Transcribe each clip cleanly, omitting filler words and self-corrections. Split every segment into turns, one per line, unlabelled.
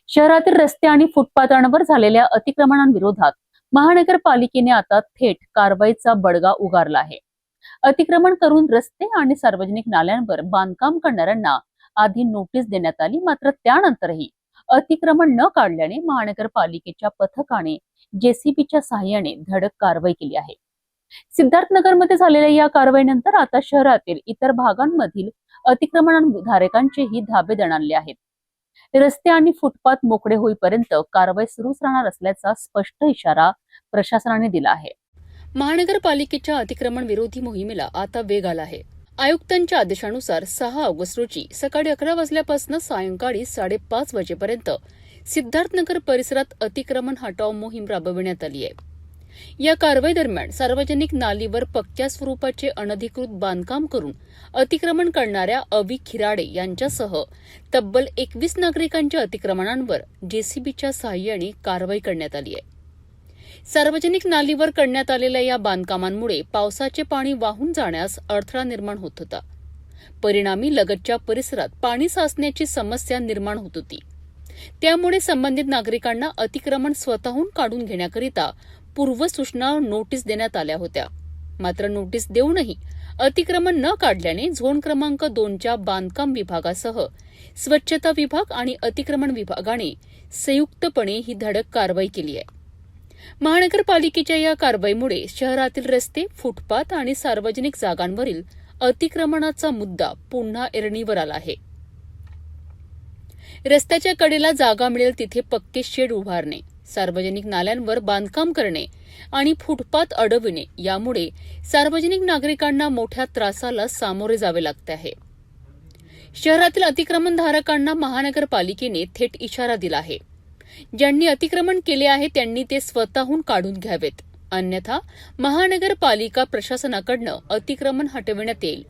शहरातील रस्ते आणि फुटपाथांवर झालेल्या अतिक्रमणांविरोधात महानगरपालिकेने आता थेट कारवाईचा बडगा उगारला आहे. अतिक्रमण करून रस्ते आणि सार्वजनिक नाल्यांवर बांधकाम करणाऱ्यांना आधी नोटीस देण्यात आली, मात्र त्यानंतरही अतिक्रमण न काढल्याने महानगरपालिकेच्या पथकाने जेसीबीच्या सहाय्याने धडक कारवाई केली आहे. सिद्धार्थनगरमध्ये झालेल्या या कारवाईनंतर आता शहरातील इतर भागांमधील अतिक्रमणधारकांचेही धाबे दणाणले आहेत. रस्ते आणि फुटपाथ मोकळे होईपर्यंत कारवाई सुरूच राहणार असल्याचा स्पष्ट इशारा प्रशासनाने दिला आहे. महानगरपालिकेच्या अतिक्रमण विरोधी मोहिमेला आता वेग आला आहे. आयुक्तांच्या आदेशानुसार 6 ऑगस्ट रोजी सकाळी 11 वाजल्यापासून सायंकाळी 5:30 वाजेपर्यंत सिद्धार्थनगर परिसरात अतिक्रमण हटाव मोहीम राबविण्यात आली आहे. या कारवाई दरम्यान सार्वजनिक नालीवर पक्क्या स्वरूपाचे अनधिकृत बांधकाम करून अतिक्रमण करणाऱ्या अवी खिराडे यांच्यासह तब्बल 21 नागरिकांच्या अतिक्रमणांवर जेसीबीच्या सहाय्याने कारवाई करण्यात आली आहे. सार्वजनिक नालीवर करण्यात आलेल्या या बांधकामांमुळे पावसाचे पाणी वाहून जाण्यास अडथळा निर्माण होत होता. परिणामी लगतच्या परिसरात पाणी साचण्याची समस्या निर्माण होत होती. त्यामुळे संबंधित नागरिकांना अतिक्रमण स्वतःहून काढून घेण्याकरिता पूर्वसूचना नोटीस देण्यात आल्या होत्या. मात्र नोटीस देऊनही अतिक्रमण न काढल्याने झोन क्रमांक 2च्या बांधकाम विभागासह स्वच्छता विभाग आणि अतिक्रमण विभागाने संयुक्तपणे ही धडक कारवाई केली आहे. महानगरपालिकेच्या या कारवाईमुळे शहरातील रस्ते, फुटपाथ आणि सार्वजनिक जागांवरील अतिक्रमणाचा मुद्दा पुन्हा ऐरणीवर आला आहे. रस्त्याच्या कडेला जागा मिळेल तिथे पक्के शेड उभारणे, सार्वजनिक नाल्यांवर बांधकाम करणे आणि फुटपाथ अडविणे यामुळे सार्वजनिक नागरिकांना मोठ्या त्रासाला सामोरे जावे लागते आहे. शहरातील अतिक्रमणधारकांना महानगरपालिकेने थेट इशारा दिला आहे. ज्यांनी अतिक्रमण केले आहे त्यांनी ते स्वतःहून काढून घ्यावेत, अन्यथा महानगरपालिका प्रशासनाकडून अतिक्रमण हटविण्यात येईल.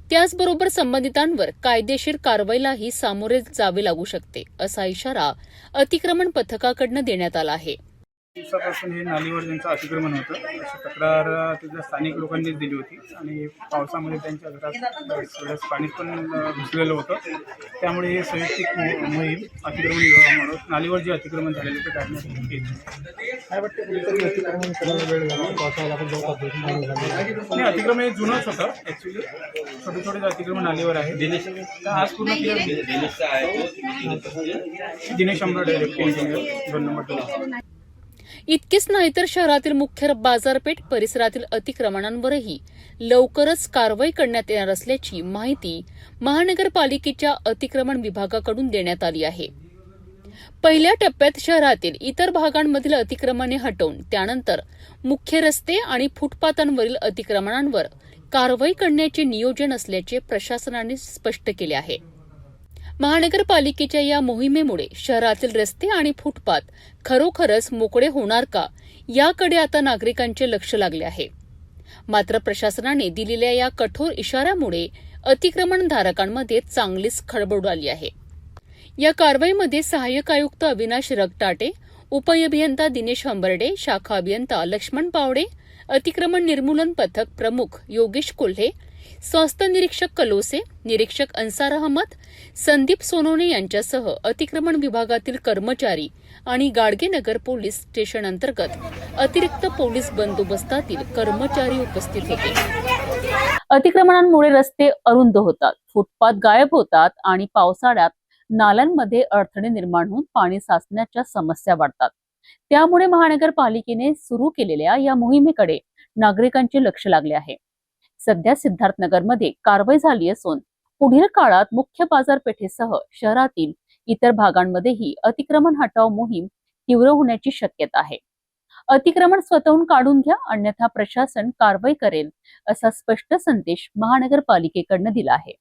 त्याचबरोबर संबंधितांवर कायदेशीर कारवाईलाही सामोरे जावे लागू शकते, असा इशारा अतिक्रमण पथकाकडून देण्यात आला आहे.
दिवसापासून हे नालीवर ज्यांचं अतिक्रमण होतं अशी तक्रार तिथल्या स्थानिक लोकांनीच दिली होती आणि पावसामध्ये त्यांच्या घरात थोडंसं पाणी पण घुसलेलं होतं. त्यामुळे हे संयुक्त मोहीम अतिक्रमण विभागामार्फत नालीवर जे अतिक्रमण झालेलं ते काढण्यासाठी केली.
काय वाटतं कुठेतरी अतिक्रमण करायला वेळ झाला, पावसाळ्याला पण जवळपास
नाही, अतिक्रमण हे जुनंच होतं. ॲक्च्युली छोटे छोटे अतिक्रमण नालीवर आहे. तर आज पूर्ण clear Dinesh Ambarde deputy engineer 2 number 2.
इतकेच नाही तर शहरातील मुख्य बाजारपेठ परिसरातील अतिक्रमणांवरही लवकरच कारवाई करण्यात येणार असल्याची माहिती महानगरपालिकेच्या अतिक्रमण विभागाकडून देण्यात आली आहे. पहिल्या टप्प्यात शहरातील इतर भागांमधील अतिक्रमणे हटवून त्यानंतर मुख्य रस्ते आणि फुटपाथांवरील अतिक्रमणांवर कारवाई करण्याचे नियोजन असल्याचे प्रशासनाने स्पष्ट केले आहे. महानगरपालिकेच्या या मोहिमेमुळे शहरातील रस्ते आणि फुटपाथ खरोखरच मोकळे होणार का याकडे आता नागरिकांचे लक्ष लागले आहे. मात्र प्रशासनाने दिलेल्या या कठोर इशाऱ्यामुळे अतिक्रमणधारकांमध्ये चांगलीच खळबळ आली आहे. या कारवाईमध्ये सहाय्यक आयुक्त अविनाश रगटाटे, उपअभियंता दिनेश हंबर्डे, शाखा अभियंता लक्ष्मण पावडे, अतिक्रमण निर्मूलन पथक प्रमुख योगेश कोल्हे, स्वास्थ्य निरीक्षक कलोसे, निरीक्षक अन्सार अहमद, संदीप सोनोने यांच्यासह अतिक्रमण विभागातील कर्मचारी आणि गाडगेनगर पोलीस स्टेशन अंतर्गत अतिरिक्त पोलीस बंदोबस्तातील कर्मचारी उपस्थित होते. अतिक्रमणांमुळे रस्ते अरुंद होतात, फुटपाथ गायब होतात आणि पावसाळ्यात नाल्यांमध्ये अडथळे निर्माण होऊन पाणी साचण्याच्या समस्या वाढतात. त्यामुळे महानगरपालिकेने सुरू केलेल्या या मोहिमेकडे नागरिकांचे लक्ष लागले आहे. सध्या सिद्धार्थनगरमध्ये कारवाई झाली असून पुढील काळात मुख्य बाजारपेठेसह शहरातील इतर भागांमध्येही अतिक्रमण हटाव मोहीम तीव्र होण्याची शक्यता आहे. अतिक्रमण स्वतःहून काढून घ्या, अन्यथा प्रशासन कारवाई करेल, असा स्पष्ट संदेश महानगरपालिकेकडून दिला आहे.